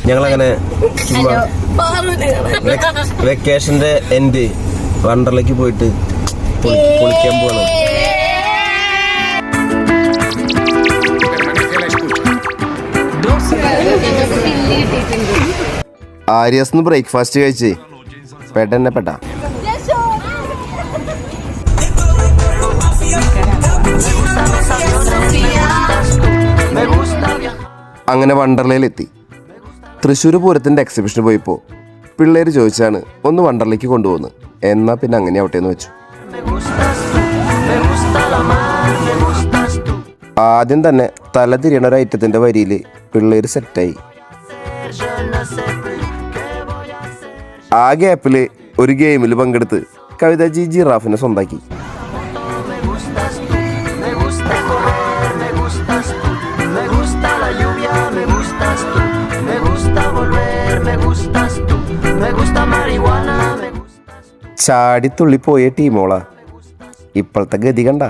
ഞങ്ങളങ്ങനെ വെക്കേഷന്റെ എൻഡ് വണ്ടറിലേക്ക് പോയിട്ട് കുളിക്കാൻ പോകണം. ആര്യസ് ബ്രേക്ക്ഫാസ്റ്റ് കഴിച്ച് പെട്ടെന്നെ പെട്ട അങ്ങനെ വണ്ടർലയിലെത്തി. തൃശ്ശൂർ പൂരത്തിൻ്റെ എക്സിബിഷന് പോയപ്പോൾ പിള്ളേർ ചോദിച്ചാണ് ഒന്ന് വണ്ടറിലേക്ക് കൊണ്ടുപോകുന്നത്. എന്നാൽ പിന്നെ അങ്ങനെ ആവട്ടെ എന്ന് വെച്ചു. ആദ്യം തന്നെ തല തിരിയണ ഒരു ഐറ്റത്തിൻ്റെ വരിയിൽ പിള്ളേർ സെറ്റായി. ആ ഗ്യാപ്പിൽ ഒരു ഗെയിമിൽ പങ്കെടുത്ത് കവിത ജിറാഫിനെ സ്വന്താക്കി. ചാടിത്തുള്ളിപ്പോയ ടീമോളാ. ഇപ്പോഴത്തെ ഗതി കണ്ട.